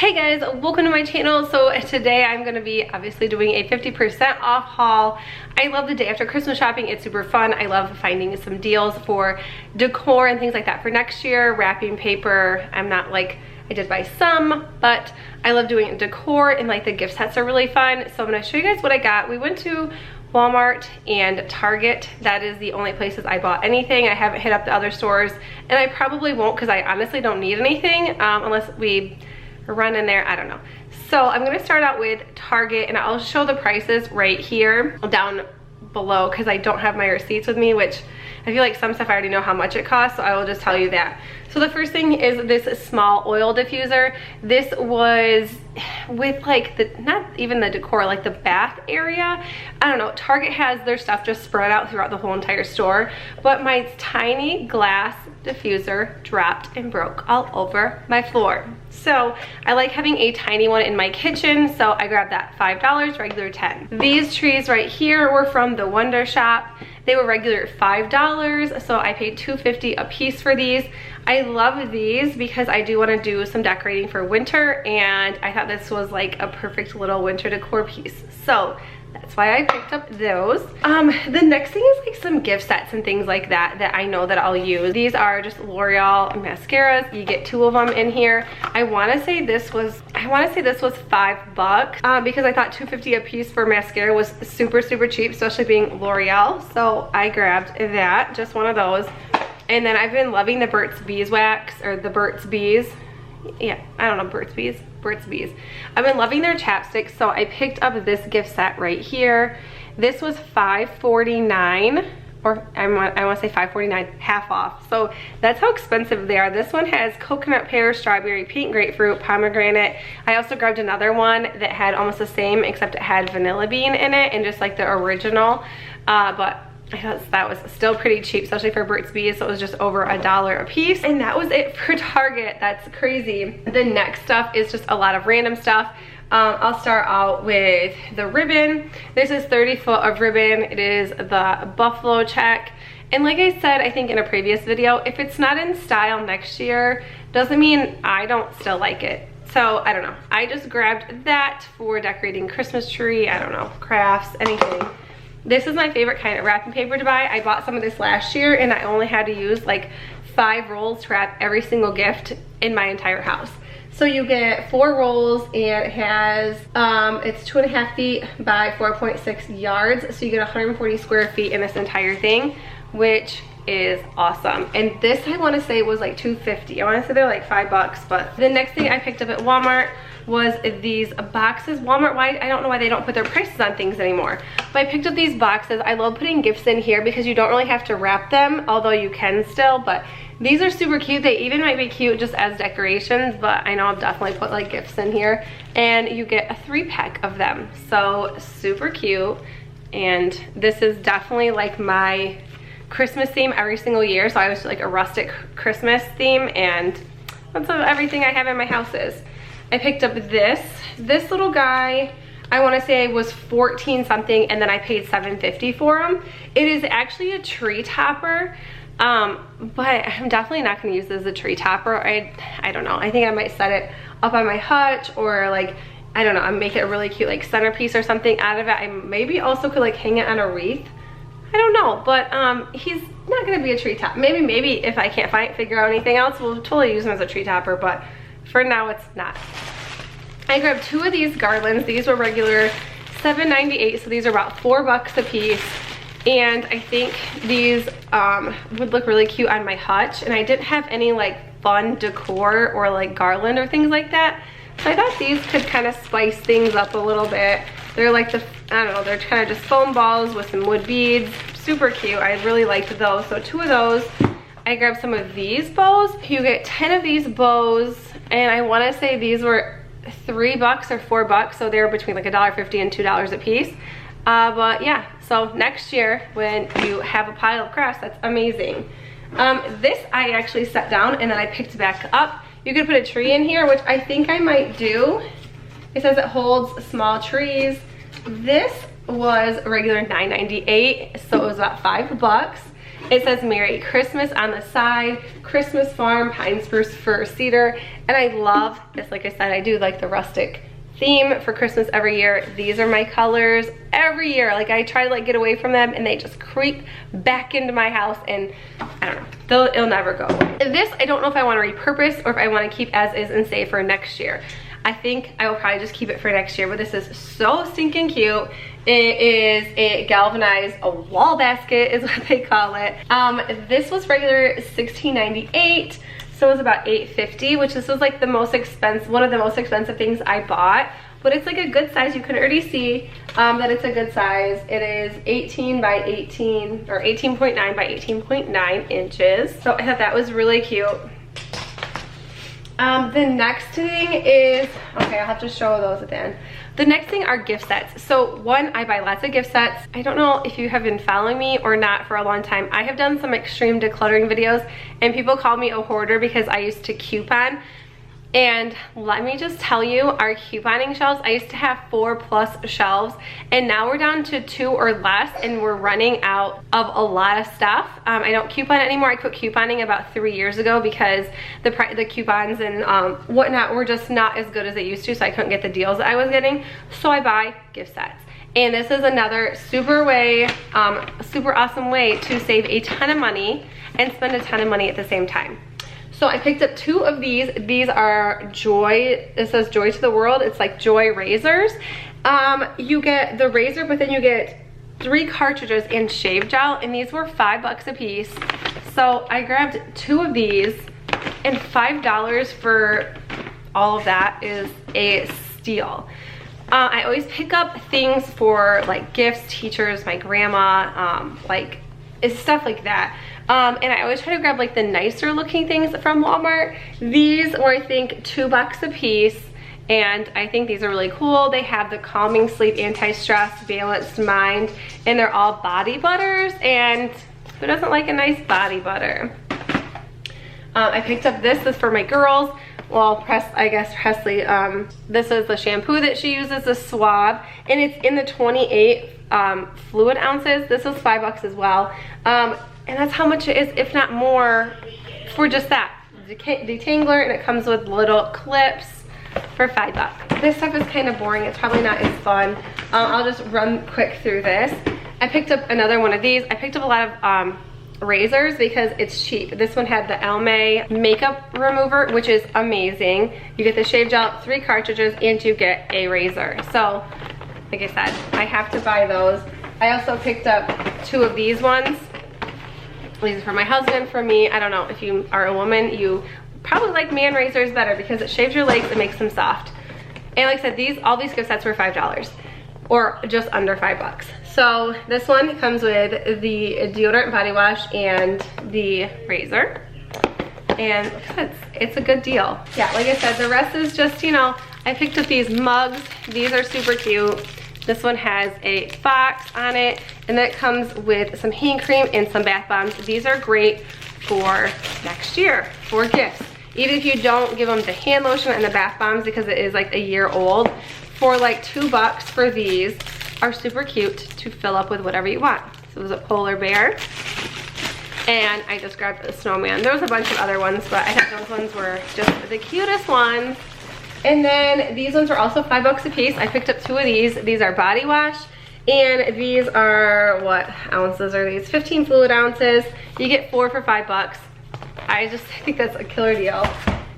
Hey guys, welcome to my channel. So today I'm going to be obviously doing a 50% off haul. I love the day after Christmas shopping. It's super fun. I love finding some deals for decor and things like that for next year. Wrapping paper, I'm not like, I did buy some, but I love doing decor and like the gift sets are really fun. So I'm going to show you guys what I got. We went to Walmart and Target. That is the only places I bought anything. I haven't hit up the other stores and I probably won't because I honestly don't need anything unless we run in there, I don't know. So I'm gonna start out with Target and I'll show the prices right here down below because I don't have my receipts with me, which I feel like some stuff I already know how much it costs, so I will just tell you that. So the first thing is this small oil diffuser. This was with like the, not even the decor, like the bath area. I don't know, Target has their stuff just spread out throughout the whole entire store, but my tiny glass diffuser dropped and broke all over my floor. So I like having a tiny one in my kitchen, so I grabbed that, $5, regular $10. These trees right here were from the Wonder Shop. They were regular $5, so I paid $2.50 a piece for these. I love these because I do want to do some decorating for winter, and I thought this was like a perfect little winter decor piece. So that's why I picked up those. The next thing is like some gift sets and things like that that I know that I'll use. These are just L'Oreal mascaras. You get 2 of them in here. I want to say this was $5 because I thought $2.50 a piece for mascara was super cheap, especially being L'Oreal. So I grabbed that, just one of those. And then I've been loving the Burt's Beeswax, or the Burt's Bees. Yeah, I don't know, Burt's Bees. I've been loving their chapsticks, so I picked up this gift set right here. This was $5.49, or I want to say $5.49, half off. So that's how expensive they are. This one has coconut, pear, strawberry, pink grapefruit, pomegranate. I also grabbed another one that had almost the same, except it had vanilla bean in it and just like the original, but I thought that was still pretty cheap, especially for Burt's Bees. So it was just over $1 a piece. And that was it for Target. That's crazy. The next stuff is just a lot of random stuff. I'll start out with the ribbon. This is 30 foot of ribbon. It is the buffalo check. And like I said, I think in a previous video, if it's not in style next year, doesn't mean I don't still like it. So I don't know. I just grabbed that for decorating Christmas tree. I don't know, crafts, anything. This is my favorite kind of wrapping paper to buy. I bought some of this last year and I only had to use like 5 rolls to wrap every single gift in my entire house. So you get 4 rolls and it has, it's 2.5 feet by 4.6 yards. So you get 140 square feet in this entire thing, which is awesome. And this I want to say was like $2.50. I want to say they're like $5, but the next thing I picked up at Walmart was these boxes. Walmart, why, I don't know why they don't put their prices on things anymore. But I picked up these boxes. I love putting gifts in here because you don't really have to wrap them, although you can still, but these are super cute. They even might be cute just as decorations, but I know I've definitely put like gifts in here. And you get a 3-pack of them. So super cute. And this is definitely like my Christmas theme every single year. So I was like a rustic Christmas theme, and that's what everything I have in my house is. I picked up this little guy. I want to say was 14 something, and then I paid $7.50 for him. It is actually a tree topper, but I'm definitely not going to use this as a tree topper. I don't know. I think I might set it up on my hutch, or like, I don't know, I make it a really cute like centerpiece or something out of it. I maybe also could like hang it on a wreath. I don't know, but he's not going to be a tree top. Maybe if I can't figure out anything else, we'll totally use him as a tree topper, but for now it's not. I grabbed 2 of these garlands. These were regular $7.98, so these are about $4 a piece. And I think these would look really cute on my hutch. And I didn't have any like fun decor or like garland or things like that. So I thought these could kind of spice things up a little bit. They're like the, I don't know, they're kind of just foam balls with some wood beads. Super cute. I really liked those. So 2 of those. I grabbed some of these bows. You get 10 of these bows, and I want to say these were $3 or $4, so they were between like $1.50 and $2 a piece. But yeah, so next year when you have a pile of crafts, that's amazing. This I actually set down and then I picked back up. You could put a tree in here, which I think I might do. It says it holds small trees. This was regular $9.98, so it was about $5. It says Merry Christmas on the side, Christmas farm, pine spruce, fir, cedar. And I love this. Like I said, I do like the rustic theme for Christmas every year. These are my colors every year. Like I try to like get away from them and they just creep back into my house, and I don't know, it'll never go away. This, I don't know if I want to repurpose or if I want to keep as is and save for next year. I think I will probably just keep it for next year, but this is so stinking cute. It is a galvanized wall basket is what they call it. This was regular $16.98. So it was about $8.50, which this was like the most expensive, one of the most expensive things I bought. But it's like a good size. You can already see that it's a good size. It is 18 by 18 or 18.9 by 18.9 inches. So I thought that was really cute. The next thing is, okay, I'll have to show those at the end. The next thing are gift sets. So one, I buy lots of gift sets. I don't know if you have been following me or not for a long time. I have done some extreme decluttering videos and people call me a hoarder because I used to coupon. And let me just tell you, our couponing shelves, I used to have 4+ shelves, and now we're down to 2 or less, and we're running out of a lot of stuff. I don't coupon anymore. I quit couponing about 3 years ago because the coupons and whatnot were just not as good as they used to, so I couldn't get the deals that I was getting. So I buy gift sets. And this is another super awesome way to save a ton of money and spend a ton of money at the same time. So I picked up 2 of these. These are Joy, it says Joy to the World. It's like Joy razors. You get the razor, but then you get 3 cartridges and shave gel, and these were $5 a piece. So I grabbed 2 of these, and $5 for all of that is a steal. I always pick up things for like gifts, teachers, my grandma, like it's stuff like that. And I always try to grab like the nicer looking things from Walmart. These were I think $2 a piece, and I think these are really cool. They have the calming sleep, anti-stress, balanced mind, and they're all body butters, and who doesn't like a nice body butter? I picked up this is for my girls. Well, I guess Presley, this is the shampoo that she uses, the swab, and it's in the 28 fluid ounces. This was $5 as well. And that's how much it is, if not more, for just that detangler, and it comes with little clips for $5. This stuff is kind of boring. It's probably not as fun. I'll just run quick through this. I picked up another one of these. I picked up a lot of razors because it's cheap. This one had the Elme makeup remover, which is amazing. You get the shave gel, 3 cartridges, and you get a razor. So, like I said, I have to buy those. I also picked up 2 of these ones. These are for my husband, for me. I don't know, if you are a woman, you probably like man razors better because it shaves your legs, it makes them soft. And like I said, all these gift sets were $5 or just under $5. So this one comes with the deodorant body wash and the razor. And it's a good deal. Yeah, like I said, the rest is just, you know, I picked up these mugs. These are super cute. This one has a fox on it, and then it comes with some hand cream and some bath bombs. These are great for next year, for gifts. Even if you don't give them the hand lotion and the bath bombs because it is like a year old, for like $2 for these are super cute to fill up with whatever you want. So it was a polar bear, and I just grabbed a snowman. There was a bunch of other ones, but I thought those ones were just the cutest ones. And then these ones are also $5 a piece. I picked up 2 of these. These are body wash, and these are, what ounces are these? 15 fluid ounces. You get 4 for $5. I just think that's a killer deal.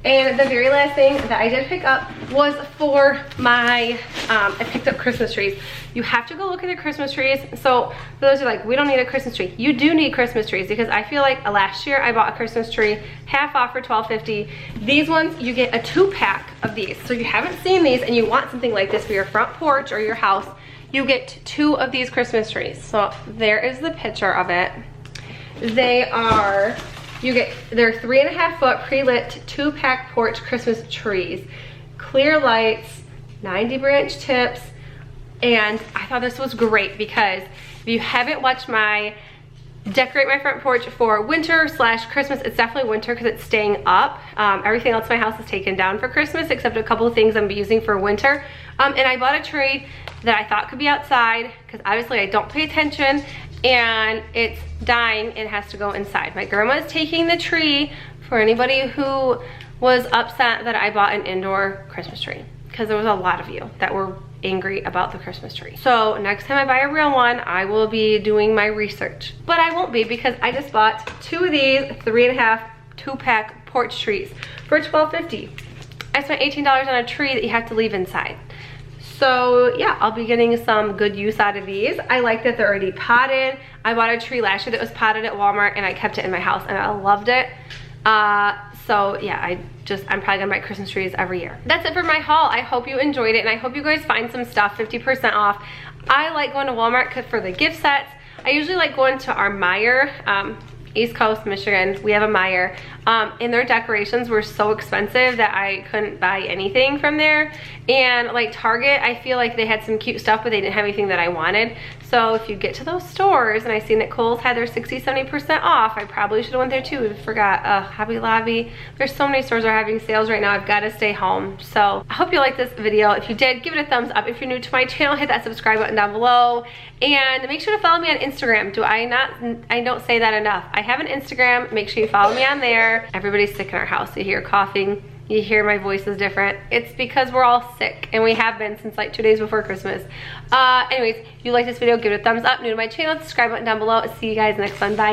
And the very last thing that I did pick up was for my, I picked up Christmas trees. You have to go look at the Christmas trees. So for those who are like, we don't need a Christmas tree. You do need Christmas trees, because I feel like last year I bought a Christmas tree half off for $12.50. These ones, you get a 2-pack of these. So if you haven't seen these and you want something like this for your front porch or your house, you get 2 of these Christmas trees. So there is the picture of it. They are, they're 3.5 foot pre-lit 2-pack porch Christmas trees. Clear lights, 90 branch tips, and I thought this was great because if you haven't watched my decorate my front porch for winter / Christmas, it's definitely winter because it's staying up. Everything else in my house is taken down for Christmas except a couple of things I'm using for winter. And I bought a tree that I thought could be outside because obviously I don't pay attention, and it's dying. It has to go inside. My grandma is taking the tree, for anybody who was upset that I bought an indoor Christmas tree, because there was a lot of you that were angry about the Christmas tree. So next time I buy a real one, I will be doing my research. But I won't be, because I just bought 2 of these 3.5 2-pack porch trees for $12.50. I spent $18 on a tree that you have to leave inside. So yeah, I'll be getting some good use out of these. I like that they're already potted. I bought a tree last year that was potted at Walmart, and I kept it in my house and I loved it. So yeah, I'm probably gonna buy Christmas trees every year. That's it for my haul. I hope you enjoyed it, and I hope you guys find some stuff 50% off. I like going to Walmart for the gift sets. I usually like going to our Meijer, East Coast, Michigan. We have a Meijer, and their decorations were so expensive that I couldn't buy anything from there. And like Target, I feel like they had some cute stuff, but they didn't have anything that I wanted. So if you get to those stores, and I seen that Kohl's had their 60-70% off, I probably should have went there too. I forgot. Hobby Lobby. There's so many stores that are having sales right now. I've got to stay home. So I hope you liked this video. If you did, give it a thumbs up. If you're new to my channel, hit that subscribe button down below, and make sure to follow me on Instagram. I don't say that enough. I have an Instagram. Make sure you follow me on there. Everybody's sick in our house. You hear coughing. You hear my voice is different. It's because we're all sick, and we have been since like 2 days before Christmas. Anyways, if you like this video, give it a thumbs up. New to my channel, subscribe button down below. See you guys next one. Bye.